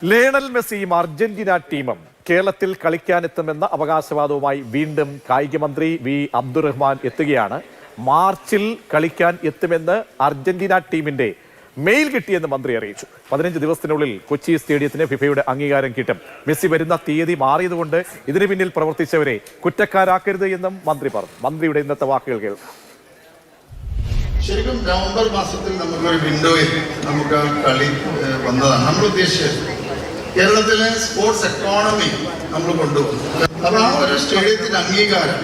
Lionel മെസ്സിയും Argentina ടീമും കേരളത്തിൽ കളിക്കാനെത്തുമെന്ന അവകാശവാദവുമായി വീണ്ടും കായിക മന്ത്രി വി അബ്ദുറഹ്മാൻ എത്തുകയാണ്. മാർച്ചിൽ കളിക്കാൻ എത്തുമെന്ന് അർജന്റീന ടീമിന്റെ മെയിൽ കിട്ടിയെന്ന് മന്ത്രി അറിയിച്ചു. 15 ദിവസത്തിനുള്ളിൽ കൊച്ചി സ്റ്റേഡിയത്തിന് ഫിഫയുടെ അംഗീകാരം കിട്ടും. മെസ്സി വരുന്ന തീയതി മാറിയതുകൊണ്ട് ഇതിനു പിന്നിൽ പ്രവർത്തിച്ചവരെ കുറ്റക്കാരാക്കരുത് എന്നും മന്ത്രി പറഞ്ഞു. മന്ത്രിയുടെ ഇന്നത്തെ വാക്കുകൾ കേൾക്കാം. ശരിക്കും നവംബർ മാസത്തിൽ നമുക്കൊരു വിൻഡോയിൽ നമുക്ക് കളി വന്നതാണ്. നമ്മൾ ഉദ്ദേശിച്ചത് കേരളത്തിലെ സ്പോർട്സ് എക്കോണമി നമ്മൾ കൊണ്ടുവന്നു. അപ്പോൾ ആ ഒരു സ്റ്റേഡിയത്തിന് അംഗീകാരം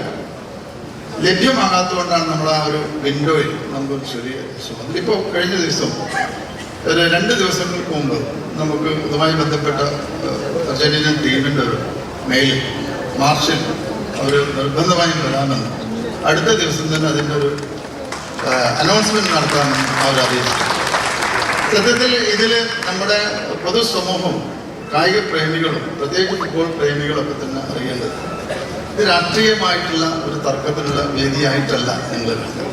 ലഭ്യമാകാത്തതുകൊണ്ടാണ് നമ്മൾ ആ ഒരു വിൻഡോയിൽ നമുക്കൊരു ചെറിയ സുഖം. ഇപ്പോൾ കഴിഞ്ഞ ദിവസം ഒരു 2 ദിവസങ്ങൾക്ക് മുമ്പ് നമുക്ക് ഇതുമായി ബന്ധപ്പെട്ട അർജന്റീനൻ ടീമിൻ്റെ ഒരു മെയിൽ മാർച്ചിൽ അവർ നിർബന്ധമായും വരാമെന്ന് അടുത്ത ദിവസം തന്നെ അതിൻ്റെ ഒരു അനൗൺസ്മെന്റ് നടത്താമെന്ന് അവർ അറിയിച്ചു. സത്യത്തിൽ ഇതിൽ നമ്മുടെ പൊതുസമൂഹം, കായിക പ്രേമികളും പ്രത്യേകിച്ച് ഫുട്ബോൾ പ്രേമികളൊക്കെ തന്നെ അറിയേണ്ടത് ഇത് രാഷ്ട്രീയമായിട്ടുള്ള ഒരു തർക്കത്തിനുള്ള വേദിയായിട്ടല്ല നിങ്ങൾ കണ്ടത്.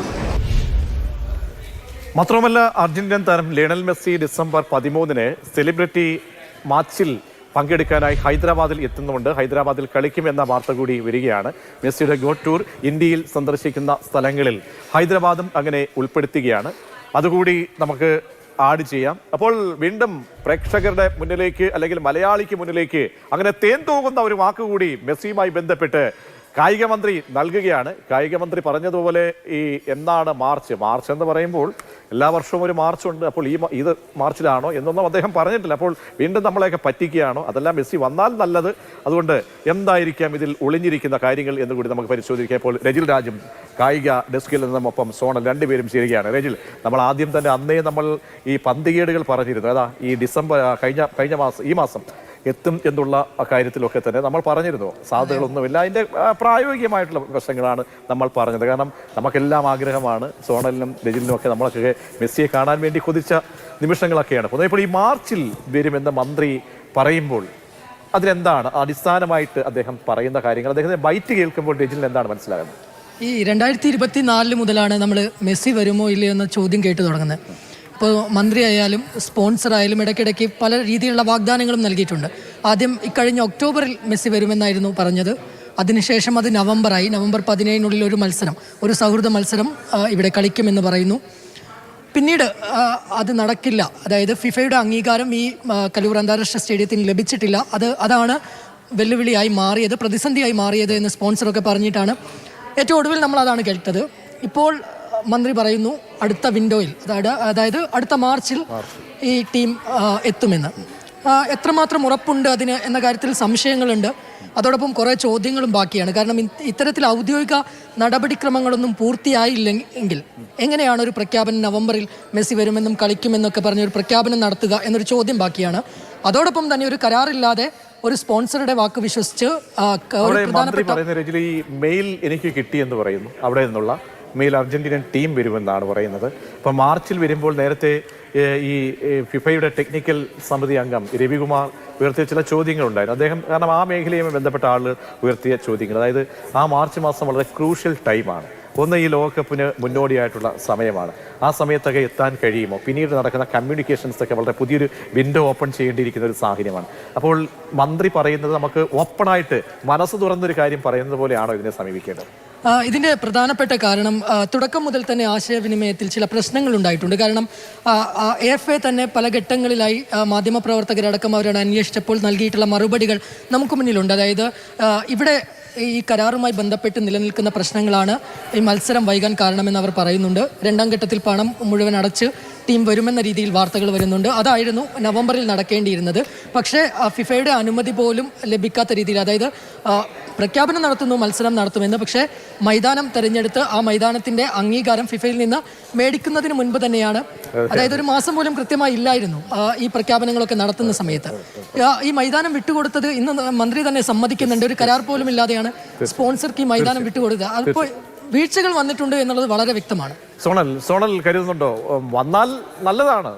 മാത്രമല്ല, അർജന്റീനൻ താരം ലയണൽ മെസ്സി ഡിസംബർ 13-ന് സെലിബ്രിറ്റി മാച്ചിൽ പങ്കെടുക്കാനായി ഹൈദരാബാദിൽ എത്തുന്നുണ്ട്. ഹൈദരാബാദിൽ കളിക്കുമെന്ന വാർത്ത കൂടി വരികയാണ്. മെസ്സിയുടെ ഗോ ടൂർ ഇന്ത്യയിൽ സന്ദർശിക്കുന്ന സ്ഥലങ്ങളിൽ ഹൈദരാബാദും അങ്ങനെ ഉൾപ്പെടുത്തുകയാണ്. അതുകൂടി നമുക്ക് ആഡ് ചെയ്യാം. അപ്പോൾ വീണ്ടും പ്രേക്ഷകരുടെ മുന്നിലേക്ക്, അല്ലെങ്കിൽ മലയാളിക്ക് മുന്നിലേക്ക് അങ്ങനെ തേൻ തൂകുന്ന ഒരു വാക്കുകൂടി മെസ്സിയുമായി ബന്ധപ്പെട്ട് കായിക മന്ത്രി നൽകുകയാണ്. കായിക മന്ത്രി പറഞ്ഞതുപോലെ ഈ എന്താണ് മാർച്ച് എന്ന് പറയുമ്പോൾ എല്ലാ വർഷവും ഒരു മാർച്ചുണ്ട്. അപ്പോൾ ഇത് മാർച്ചിലാണോ എന്നൊന്നും അദ്ദേഹം പറഞ്ഞിട്ടില്ല. അപ്പോൾ വീണ്ടും നമ്മളെയൊക്കെ പറ്റിക്കുകയാണോ? അതെല്ലാം മെസ്സി വന്നാൽ നല്ലത്. അതുകൊണ്ട് എന്തായിരിക്കാം ഇതിൽ ഒളിഞ്ഞിരിക്കുന്ന കാര്യങ്ങൾ എന്ന് കൂടി നമുക്ക് പരിശോധിക്കാം. ഇപ്പോൾ രജിൽ രാജും കായിക ഡെസ്കിൽ നിന്നും ഒപ്പം സോണൽ രണ്ടുപേരും ചേരുകയാണ്. രജിൽ, നമ്മൾ ആദ്യം തന്നെ അന്നേ നമ്മൾ ഈ പന്തികേടുകൾ പറഞ്ഞിരുന്നു. അതാ ഈ ഡിസംബർ കഴിഞ്ഞ മാസം, ഈ മാസം എത്തും എന്നുള്ള കാര്യത്തിലൊക്കെ തന്നെ നമ്മൾ പറഞ്ഞിരുന്നു. സാധ്യതകളൊന്നുമില്ല. അതിൻ്റെ പ്രായോഗികമായിട്ടുള്ള പ്രശ്നങ്ങളാണ് നമ്മൾ പറഞ്ഞത്. കാരണം നമുക്കെല്ലാം ആഗ്രഹമാണ്, സോണലിനും രജിലിനും ഒക്കെ നമ്മളൊക്കെ മെസ്സിയെ കാണാൻ വേണ്ടി കൊതിച്ച നിമിഷങ്ങളൊക്കെയാണ്. പൊതുവെ ഇപ്പോൾ ഈ മാർച്ചിൽ വരുമെന്ന് മന്ത്രി പറയുമ്പോൾ അതിലെന്താണ് അടിസ്ഥാനമായിട്ട് അദ്ദേഹം പറയുന്ന കാര്യങ്ങൾ? അദ്ദേഹത്തെ ബൈറ്റ് കേൾക്കുമ്പോൾ രജിലിന് എന്താണ് മനസ്സിലാകുന്നത്? ഈ 2024 മുതലാണ് നമ്മൾ മെസ്സി വരുമോ ഇല്ലയോ എന്ന ചോദ്യം കേട്ടു തുടങ്ങുന്നത്. ഇപ്പോൾ മന്ത്രിയായാലും സ്പോൺസറായാലും ഇടയ്ക്കിടയ്ക്ക് പല രീതിയിലുള്ള വാഗ്ദാനങ്ങളും നൽകിയിട്ടുണ്ട്. ആദ്യം ഇക്കഴിഞ്ഞ ഒക്ടോബറിൽ മെസ്സി വരുമെന്നായിരുന്നു പറഞ്ഞത്. അതിനുശേഷം അത് നവംബർ 17-നുള്ളിൽ ഒരു മത്സരം, ഒരു സൗഹൃദ മത്സരം ഇവിടെ കളിക്കുമെന്ന് പറയുന്നു. പിന്നീട് അത് നടക്കില്ല. അതായത് ഫിഫയുടെ അംഗീകാരം ഈ കലൂർ അന്താരാഷ്ട്ര സ്റ്റേഡിയത്തിന് ലഭിച്ചിട്ടില്ല. അതാണ് വെല്ലുവിളിയായി മാറിയത്, പ്രതിസന്ധിയായി മാറിയത് എന്ന് സ്പോൺസറൊക്കെ പറഞ്ഞിട്ടാണ് ഏറ്റവും ഒടുവിൽ നമ്മൾ അതാണ് കേട്ടത്. ഇപ്പോൾ മന്ത്രി പറയുന്നു അടുത്ത വിൻഡോയിൽ, അതായത് അടുത്ത മാർച്ചിൽ ഈ ടീം എത്തുമെന്ന്. എത്രമാത്രം ഉറപ്പുണ്ട് അതിന് എന്ന കാര്യത്തിൽ സംശയങ്ങളുണ്ട്. അതോടൊപ്പം കുറേ ചോദ്യങ്ങളും ബാക്കിയാണ്. കാരണം ഇത്തരത്തിൽ ഔദ്യോഗിക നടപടിക്രമങ്ങളൊന്നും പൂർത്തിയായില്ലെങ്കിൽ എങ്ങനെയാണ് ഒരു പ്രഖ്യാപനം നവംബറിൽ മെസ്സി വരുമെന്നും കളിക്കുമെന്നൊക്കെ പറഞ്ഞൊരു പ്രഖ്യാപനം നടത്തുക എന്നൊരു ചോദ്യം ബാക്കിയാണ്. അതോടൊപ്പം തന്നെ ഒരു കരാറില്ലാതെ ഒരു സ്പോൺസറുടെ വാക്ക് വിശ്വസിച്ച് ഈ മെയിൽ എനിക്ക് കിട്ടിയെന്ന് പറയുന്നു. അവിടെ നിന്നുള്ള മെയിൽ അർജന്റീനൻ ടീം വരുമെന്നാണ് പറയുന്നത്. അപ്പം മാർച്ചിൽ വരുമ്പോൾ നേരത്തെ ഈ ഫിഫയുടെ ടെക്നിക്കൽ സമിതി അംഗം രവികുമാർ ഉയർത്തിയ ചില ചോദ്യങ്ങളുണ്ടായിരുന്നു. അദ്ദേഹം കാരണം ആ മേഖലയുമായി ബന്ധപ്പെട്ട ആളുകൾ ഉയർത്തിയ ചോദ്യങ്ങൾ, അതായത് ആ മാർച്ച് മാസം വളരെ ക്രൂഷ്യൽ ടൈമാണ്. ഒന്ന്, ഈ ലോകകപ്പിന് മുന്നോടിയായിട്ടുള്ള സമയമാണ്. ആ സമയത്തൊക്കെ എത്താൻ കഴിയുമോ? പിന്നീട് നടക്കുന്ന കമ്മ്യൂണിക്കേഷൻസൊക്കെ വളരെ പുതിയൊരു വിൻഡോ ഓപ്പൺ ചെയ്യേണ്ടിയിരിക്കുന്ന ഒരു സാഹചര്യമാണ്. അപ്പോൾ മന്ത്രി പറയുന്നത് നമുക്ക് ഓപ്പണായിട്ട് മനസ്സ് തുറന്നൊരു കാര്യം പറയുന്നത് പോലെയാണോ ഇതിനെ സമീപിക്കേണ്ടത്? ഇതിൻ്റെ പ്രധാനപ്പെട്ട കാരണം തുടക്കം മുതൽ തന്നെ ആശയവിനിമയത്തിൽ ചില പ്രശ്നങ്ങൾ ഉണ്ടായിട്ടുണ്ട്. കാരണം AFA തന്നെ പല ഘട്ടങ്ങളിലായി മാധ്യമപ്രവർത്തകരടക്കം അവരോട് അന്വേഷിച്ചപ്പോൾ നൽകിയിട്ടുള്ള മറുപടികൾ നമുക്ക് മുന്നിലുണ്ട്. അതായത് ഇവിടെ ഈ കരാറുമായി ബന്ധപ്പെട്ട് നിലനിൽക്കുന്ന പ്രശ്നങ്ങളാണ് ഈ മത്സരം വൈകാൻ കാരണമെന്ന് അവർ പറയുന്നുണ്ട്. 2ാം ഘട്ടത്തിൽ പണം മുഴുവൻ അടച്ച് ടീം വരുമെന്ന രീതിയിൽ വാർത്തകൾ വരുന്നുണ്ട്. അതായിരുന്നു നവംബറിൽ നടക്കേണ്ടിയിരുന്നത്. പക്ഷേ ഫിഫയുടെ അനുമതി പോലും ലഭിക്കാത്ത രീതിയിൽ, അതായത് പ്രഖ്യാപനം നടത്തുന്നു, മത്സരം നടത്തുമെന്ന്, പക്ഷേ മൈതാനം തിരഞ്ഞെടുത്ത് ആ മൈതാനത്തിൻ്റെ അംഗീകാരം ഫിഫയിൽ നിന്ന് മേടിക്കുന്നതിന് മുൻപ് തന്നെയാണ്, അതായത് ഒരു മാസം പോലും കൃത്യമായി ഇല്ലായിരുന്നു ഈ പ്രഖ്യാപനങ്ങളൊക്കെ നടത്തുന്ന സമയത്ത്. ഈ മൈതാനം വിട്ടുകൊടുത്തത് ഇന്ന് മന്ത്രി തന്നെ സമ്മതിക്കുന്നുണ്ട്. ഒരു കരാർ പോലും ഇല്ലാതെയാണ് സ്പോൺസർക്ക് ഈ മൈതാനം വിട്ടുകൊടുത്തത്. അതിപ്പോൾ വീഴ്ചകൾ വന്നിട്ടുണ്ട് എന്നുള്ളത് വളരെ വ്യക്തമാണ്. സോണൽ കരുതുന്നുണ്ടോ? വന്നാൽ നല്ലതാണ്,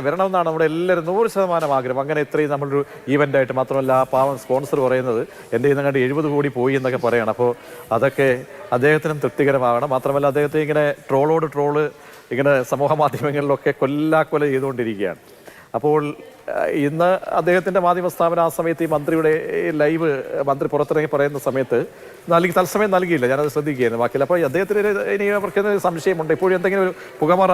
വരണമെന്നാണ് നമ്മുടെ എല്ലാവരും 100% ആഗ്രഹം. അങ്ങനെ ഇത്രയും നമ്മളൊരു ഈവൻ്റായിട്ട്, മാത്രമല്ല പാവം സ്പോൺസർ പറയുന്നത് എൻ്റെ ഇന്നങ്ങാണ്ട് 70 കോടി പോയി എന്നൊക്കെ പറയണം. അപ്പോൾ അതൊക്കെ അദ്ദേഹത്തിനും തൃപ്തികരമാകണം. മാത്രമല്ല അദ്ദേഹത്തെ ഇങ്ങനെ ട്രോള് ഇങ്ങനെ സമൂഹ മാധ്യമങ്ങളിലൊക്കെ കൊല്ലാക്കൊല ചെയ്തുകൊണ്ടിരിക്കുകയാണ്. അപ്പോൾ ഇന്ന് അദ്ദേഹത്തിന്റെ മാധ്യമ സ്ഥാപനം ആ സമയത്ത് ഈ മന്ത്രിയുടെ ലൈവ് മന്ത്രി പുറത്തിറങ്ങി പറയുന്ന സമയത്ത് തത്സമയം നൽകിയില്ല, ഞാനത് ശ്രദ്ധിക്കുകയായിരുന്നു ബാക്കിയില്ല. അപ്പോൾ അദ്ദേഹത്തിന് ഇനി അവർക്ക് സംശയമുണ്ട്, ഇപ്പോഴും എന്തെങ്കിലും ഒരു പുകമറ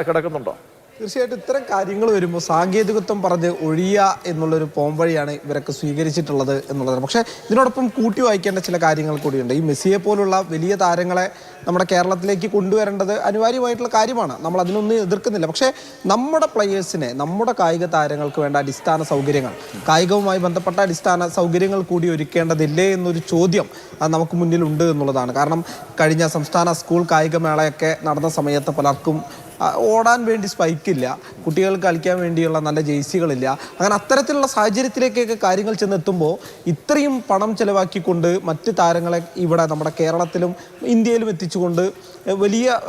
കിടക്കുന്നുണ്ടോ? തീർച്ചയായിട്ടും ഇത്തരം കാര്യങ്ങൾ വരുമ്പോൾ സാങ്കേതികത്വം പറഞ്ഞ് ഒഴിയുക എന്നുള്ളൊരു പോംവഴിയാണ് ഇവരൊക്കെ സ്വീകരിച്ചിട്ടുള്ളത് എന്നുള്ളതാണ്. പക്ഷേ ഇതിനോടൊപ്പം കൂട്ടി വായിക്കേണ്ട ചില കാര്യങ്ങൾ കൂടിയുണ്ട്. ഈ മെസ്സിയെ പോലുള്ള വലിയ താരങ്ങളെ നമ്മുടെ കേരളത്തിലേക്ക് കൊണ്ടുവരേണ്ടത് അനിവാര്യമായിട്ടുള്ള കാര്യമാണ്, നമ്മൾ അതിനൊന്നും എതിർക്കുന്നില്ല. പക്ഷേ നമ്മുടെ പ്ലെയേഴ്സിനെ, നമ്മുടെ കായിക താരങ്ങൾക്ക് വേണ്ട അടിസ്ഥാന സൗകര്യങ്ങൾ, കായികവുമായി ബന്ധപ്പെട്ട അടിസ്ഥാന സൗകര്യങ്ങൾ കൂടി ഒരുക്കേണ്ടതില്ലേ എന്നൊരു ചോദ്യം നമുക്ക് മുന്നിലുണ്ട് എന്നുള്ളതാണ്. കാരണം കഴിഞ്ഞ സംസ്ഥാന സ്കൂൾ കായികമേളയൊക്കെ നടന്ന സമയത്ത് പലർക്കും ഓടാൻ വേണ്ടി സ്പൈക്കില്ല, കുട്ടികൾക്ക് കളിക്കാൻ വേണ്ടിയുള്ള നല്ല ജേഴ്സികളില്ല. അങ്ങനെ അത്തരത്തിലുള്ള സാഹചര്യത്തിലേക്കൊക്കെ കാര്യങ്ങൾ ചെന്നെത്തുമ്പോൾ ഇത്രയും പണം ചെലവാക്കിക്കൊണ്ട് മറ്റ് താരങ്ങളെ ഇവിടെ നമ്മുടെ കേരളത്തിലും ഇന്ത്യയിലും എത്തിച്ചുകൊണ്ട് വലിയ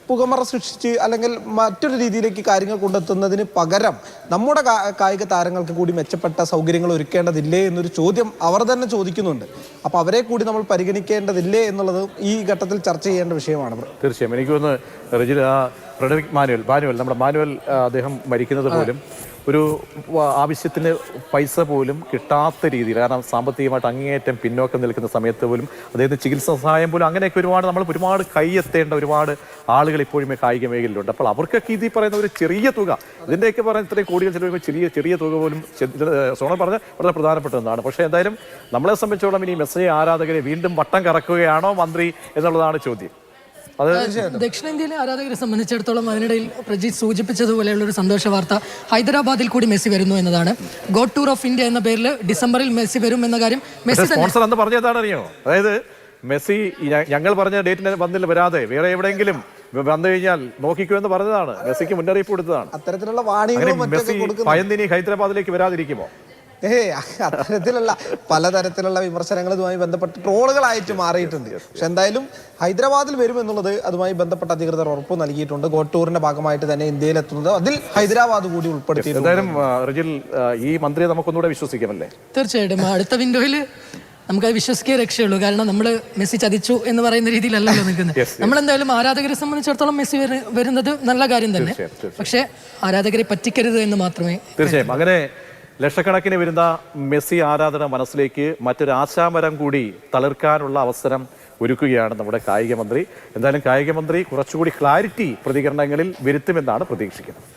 പുകമറ സൃഷ്ടിച്ച് അല്ലെങ്കിൽ മറ്റൊരു രീതിയിലേക്ക് കാര്യങ്ങൾ കൊണ്ടെത്തുന്നതിന് പകരം നമ്മുടെ കായിക താരങ്ങൾക്ക് കൂടി മെച്ചപ്പെട്ട സൗകര്യങ്ങൾ ഒരുക്കേണ്ടതില്ലേ എന്നൊരു ചോദ്യം അവർ തന്നെ ചോദിക്കുന്നുണ്ട്. അപ്പോൾ അവരെ കൂടി നമ്മൾ പരിഗണിക്കേണ്ടതില്ലേ എന്നുള്ളത് ഈ ഘട്ടത്തിൽ ചർച്ച ചെയ്യേണ്ട വിഷയമാണ്. തീർച്ചയായും എനിക്ക് തോന്നുന്നു ഫ്രെഡറിക് മാനുവൽ നമ്മുടെ മാനുവൽ അദ്ദേഹം മരിക്കുന്നത് പോലും ഒരു ആവശ്യത്തിന് പൈസ പോലും കിട്ടാത്ത രീതിയിൽ, കാരണം സാമ്പത്തികമായിട്ട് അങ്ങേയറ്റം പിന്നോക്കം നിൽക്കുന്ന സമയത്ത് പോലും അദ്ദേഹത്തിന് ചികിത്സാ സഹായം പോലും അങ്ങനെയൊക്കെ ഒരുപാട് കൈയെത്തേണ്ട ഒരുപാട് ആളുകൾ ഇപ്പോഴും കായിക മേഖലയിലുണ്ട്. അപ്പോൾ അവർക്കൊക്കെ ഇത് പറയുന്ന ഒരു ചെറിയ തുക, ഇതിൻ്റെയൊക്കെ പറയുന്ന ഇത്രയും കോടികൾ ചെലവഴിക്കുമ്പോൾ ചെറിയ തുക പോലും സോണൽ പറഞ്ഞ വളരെ പ്രധാനപ്പെട്ടതാണ്. പക്ഷേ എന്തായാലും നമ്മളെ സംബന്ധിച്ചോളം ഇനി മെസ്സി ആരാധകരെ വീണ്ടും വട്ടം കറക്കുകയാണോ മന്ത്രി എന്നുള്ളതാണ് ചോദ്യം. ദക്ഷിണേന്ത്യയിലെ ആരാധകരെ സംബന്ധിച്ചിടത്തോളം അതിനിടയിൽ പ്രജിത്ത് സൂചിപ്പിച്ചതുപോലെയുള്ള ഒരു സന്തോഷ വാർത്ത, ഹൈദരാബാദിൽ കൂടി മെസ്സി വരുന്നു എന്നതാണ്. ഗോഡ് ടൂർ ഓഫ് ഇന്ത്യ എന്ന പേരിൽ ഡിസംബറിൽ മെസ്സി വരും എന്ന കാര്യം മെസ്സി സ്പോൺസർ അന്ന് പറഞ്ഞതാണ് അറിയോ. അതായത് മെസ്സി ഞങ്ങൾ പറഞ്ഞ ഡേറ്റിന് വരാതെ വേറെ എവിടെയെങ്കിലും വന്നു കഴിഞ്ഞാൽ നോക്കിക്കോ എന്ന് പറഞ്ഞതാണ്, മെസ്സിക്ക് മുന്നറിയിപ്പ് കൊടുത്തതാണ്. അത്തരത്തിലുള്ള വാണിംഗും മെസ്സി ഭയന്നിനി ഹൈദരാബാദിലേക്ക് വരാതിരിക്കുമോ? അത്തരത്തിലുള്ള പലതരത്തിലുള്ള വിമർശനങ്ങൾ ഇതുമായി ബന്ധപ്പെട്ട് ട്രോളുകളായിട്ട് മാറിയിട്ടുണ്ട്. പക്ഷെ എന്തായാലും ഹൈദരാബാദിൽ വരുമെന്നുള്ളത് അതുമായി ബന്ധപ്പെട്ട അധികൃതർ ഉറപ്പ് നൽകിയിട്ടുണ്ട്. ഗോഡ് ടൂറിന്റെ ഭാഗമായിട്ട് തന്നെ ഇന്ത്യയിൽ എത്തുന്നത് അതിൽ ഹൈദരാബാദ് കൂടി ഉൾപ്പെടുത്തിയിട്ടുണ്ട്. എന്തായാലും ഈ മന്ത്രിയെ നമുക്കൊന്നുകൂടെ വിശ്വസിക്കാമല്ലേ? തീർച്ചയായിട്ടും അടുത്ത വിൻഡോയിൽ നമുക്കത് വിശ്വസിക്കേ രക്ഷയുള്ളൂ. കാരണം നമ്മൾ മെസ്സി ചതിച്ചു എന്ന് പറയുന്ന രീതിയിലല്ലല്ലോ നിൽക്കുന്നത്. നമ്മളെന്തായാലും ആരാധകരെ സംബന്ധിച്ചിടത്തോളം മെസ്സി വരുന്നത് നല്ല കാര്യം തന്നെ, പക്ഷേ ആരാധകരെ പറ്റിക്കരുത് എന്ന് മാത്രമേ. തീർച്ചയായും അങ്ങനെ ലക്ഷക്കണക്കിന് വരുന്ന മെസ്സി ആരാധന മനസ്സിലേക്ക് മറ്റൊരു ആശാമരം കൂടി തളിർക്കാനുള്ള അവസരം ഒരുക്കുകയാണ് നമ്മുടെ കായിക മന്ത്രി. എന്തായാലും കായിക മന്ത്രി കുറച്ചുകൂടി ക്ലാരിറ്റി പ്രതികരണങ്ങളിൽ വരുത്തുമെന്നാണ് പ്രതീക്ഷിക്കുന്നത്.